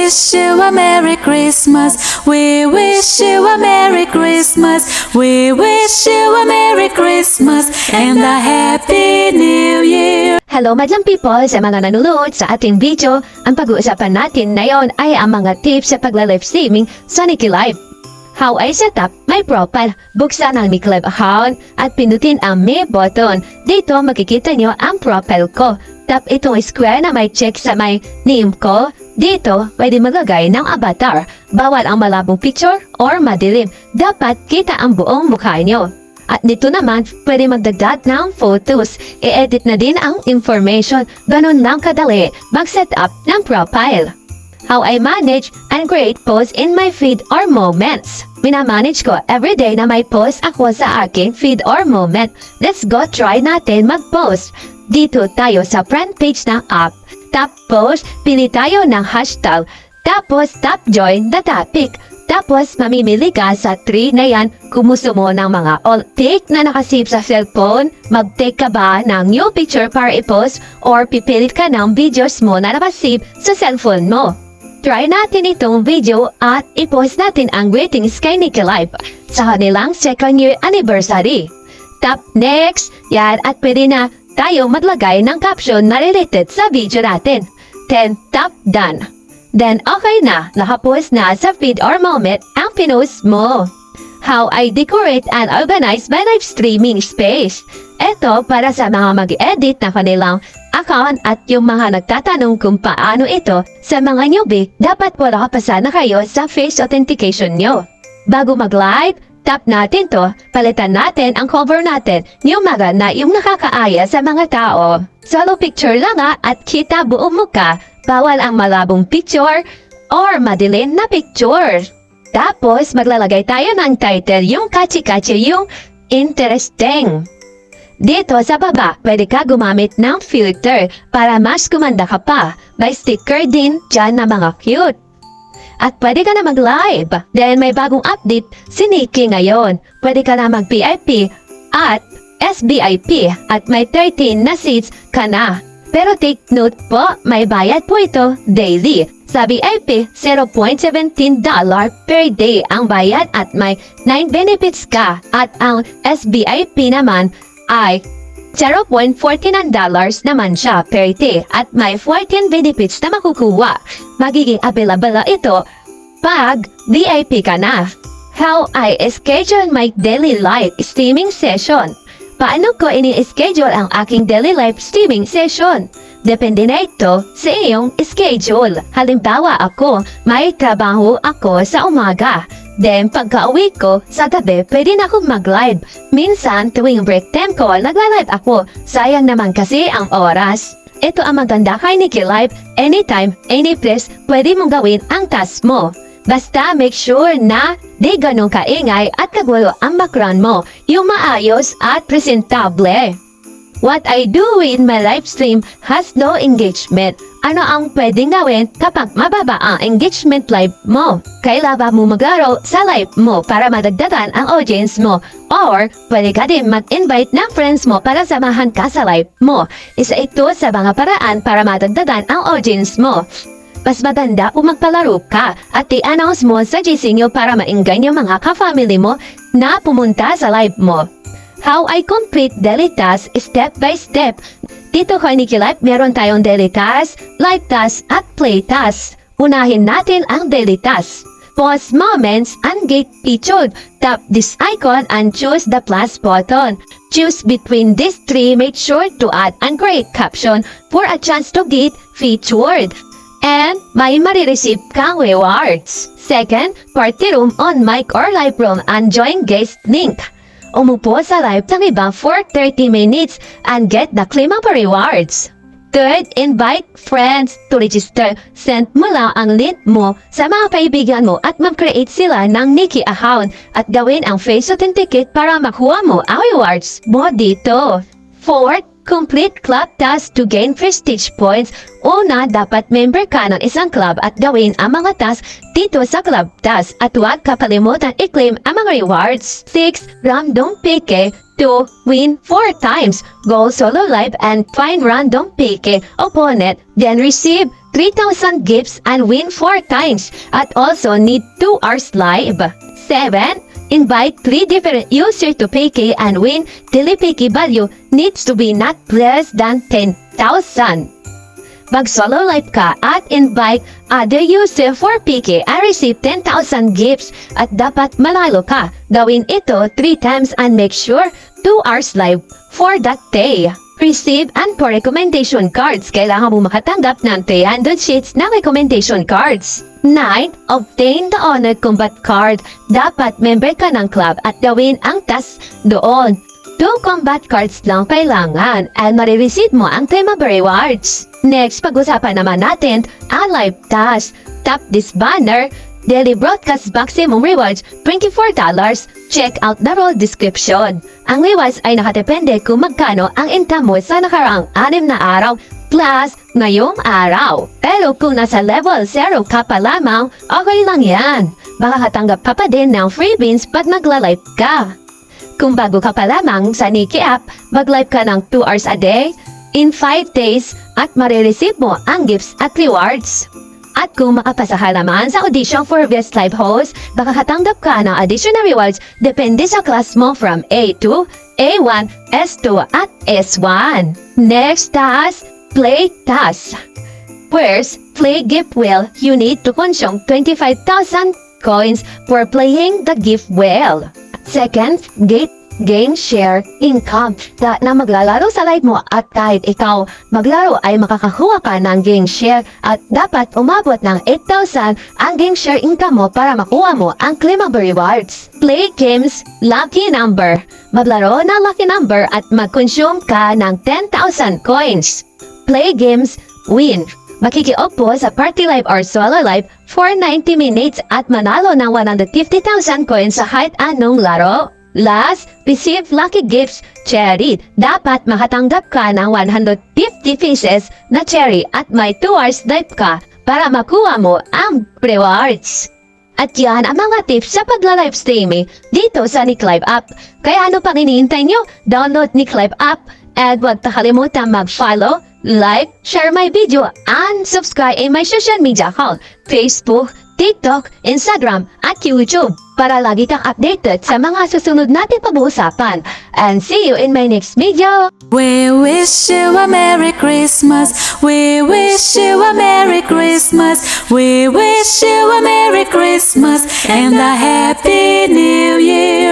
wish you a Merry Christmas. We wish you a Merry Christmas. We wish you a Merry Christmas and a Happy New Year. Hello madlang people sa mga nanonood sa ating video. Ang pag-uusapan natin ngayon ay ang mga tips sa pagla-live streaming sa Nikki Live. How I set up my profile. Buksan ang Nikki Live account at pindutin ang me button. Dito makikita nyo ang profile ko. Tap itong square na may check sa may name ko. Dito, pwede maglagay ng avatar. Bawal ang malabong picture or madilim. Dapat kita ang buong mukha nyo. At dito naman, pwede magdagdag ng photos. I-edit na din ang information. Ganun lang kadali mag-set up ng profile. How I manage and create posts in my feed or moments. Minamanage ko everyday na may post ako sa aking feed or moment. Let's go try natin mag-post. Dito tayo sa front page ng app. Tap post, pili tayo ng hashtag. Tapos tap join the topic. Tapos mamimili ka sa 3 na yan kung gusto mo ng mga all pic na nakasave sa cellphone. Mag-take ka ba ng new picture para i-post or pipilit ka ng videos mo na nakasave sa cellphone mo. Try natin itong video at i-post natin ang greetings kay Nikki Live sa kanilang 2nd year anniversary. Tap next, yan at pwede na tayo maglagay ng caption na related sa video natin. Then tap done. Then okay na, nakapost na sa feed or moment ang pinost mo. How I decorate and organize my live streaming space. Ito para sa mga mag-edit na kanilang account at yung mga nagtatanong kung paano ito sa mga newbie, dapat wala kapasa na kayo sa face authentication nyo. Bago mag-live, tap natin to, palitan natin ang cover natin, yung maganda yung nakakaaya sa mga tao. Solo picture lang at kita buong mukha, bawal ang malabong picture or madilim na picture. Tapos maglalagay tayo ng title, yung catchy-catchy, yung interesting. Dito sa baba, pwede ka gumamit ng filter para mas gumanda ka pa. May sticker din dyan na mga cute. At pwede ka na mag-live. Then may bagong update si Nikki ngayon. Pwede ka na mag-VIP at SBIP at may 13 na seats ka na. Pero take note po, may bayad po ito daily. Sa VIP, $0.17 per day ang bayad at may 9 benefits ka. At ang SBIP naman ay $0.49 naman siya per day at may 14 benefits na makukuha. Magiging available ito pag VIP ka na. How I schedule my daily live streaming session. Paano ko ini-schedule ang aking daily live streaming session? Depende na ito sa iyong schedule. Halimbawa ako, may trabaho ako sa umaga. Then pagka-uwi ko sa gabi, pwede na akong mag-live. Minsan tuwing break time ko, nagla-live ako. Sayang naman kasi ang oras. Ito ang maganda kay Nikki Live. Anytime, any place, pwede mong gawin ang task mo. Basta make sure na di ganun kaingay at kagulo ang background mo, yung maayos at presentable. What I do in my live stream has no engagement. Ano ang pwedeng gawin kapag mababa ang engagement live mo? Kailangan mo maglaro sa live mo para madagdagan ang audience mo. Or pwede ka din mag-invite ng friends mo para samahan ka sa live mo. Isa ito sa mga paraan para madagdagan ang audience mo. Mas maganda kung magpalaro ka at i-announce mo sa GC nyo para mainggan yung mga ka-family mo na pumunta sa live mo. How I complete daily tasks step by step. Dito kay Nikki Live, meron tayong daily task, live task at play task. Unahin natin ang daily task. Pause moments and get featured. Tap this icon and choose the plus button. Choose between these 3, make sure to add and create caption for a chance to get featured. And may marireceive kang rewards. Second, party room on mic or live room and join guest link. Umupo sa live ng iba for 30 minutes and get the claim of rewards. Third, invite friends to register. Send mo lang ang link mo sa mga kaibigan mo at mag-create sila ng Nikki account at gawin ang face authenticate para makuha mo ang rewards mo dito. Fourth, complete club tasks to gain prestige points. Una, dapat member ka ng isang club at gawin ang mga tasks dito sa club tasks at huwag kapalimutan i-claim ang mga rewards. 6. Random pike to win 4 times. Go solo live and find random pike opponent, then receive 3,000 gifts and win 4 times. At also need 2 hours live. 7. Invite 3 different users to PK and win. Daily PK value needs to be not less than 10,000. Mag-solo live ka at invite other user for PK and receive 10,000 gifts at dapat manalo ka. Gawin ito 3 times and make sure 2 hours live for that day. Receive and for recommendation cards, kailangan mo makatanggap ng 300 sheets na recommendation cards. 9. Obtain the Honored Combat card. Dapat member ka ng club at gawin ang task doon. 2 combat cards lang kailangan at marireceive mo ang Tema rewards. Next, pag-usapan naman natin ang live task. Tap this banner. Daily broadcast maximum rewards, $24. Check out the role description. Ang rewards ay nakadepende kung magkano ang income mo sa nakaraang 6 na araw plus ngayong araw. Pero kung nasa level 0 ka pa lamang, okay lang yan. Makakatanggap ka pa din ng free beans pag nagla-live ka. Kung bago ka pa lamang sa Nikki app, mag-live ka ng 2 hours a day, in 5 days, at marireceive mo ang gifts at rewards. At kung makapasa ka naman sa audition for Best Live Host, makakatanggap ka ng additional rewards depende sa class mo from A2, A1, S2, at S1. Next task, play task. First, play gift wheel. You need to consume 25,000 coins for playing the gift wheel. Second, gain share income na maglalaro sa live mo at kahit ikaw maglaro ay makakakuha ka ng gain share at dapat umabot ng 8,000 ang gain share income mo para makuha mo ang claimable rewards. Play games, lucky number. Maglaro ng lucky number at mag-consume ka ng 10,000 coins. Play games, win. Makikiopo sa party live or solo live for 90 minutes at manalo ng 150,000 coins sa kahit anong laro. Last, receive lucky gifts, cherry. Dapat makatanggap ka ng 150 pieces na cherry at may 2 hours live ka para makuha mo ang rewards. At yan ang mga tips sa pagla-live streaming dito sa Nick Live app. Kaya ano pang iniintay nyo? Download Nick Live app at huwag nakalimutan mag-follow, like, share my video, and subscribe in my social media account, Facebook, TikTok, Instagram, at YouTube para lagi kang updated sa mga susunod nating pag-uusapan. And see you in my next video! We wish you a Merry Christmas. We wish you a Merry Christmas. We wish you a Merry Christmas and a Happy New Year.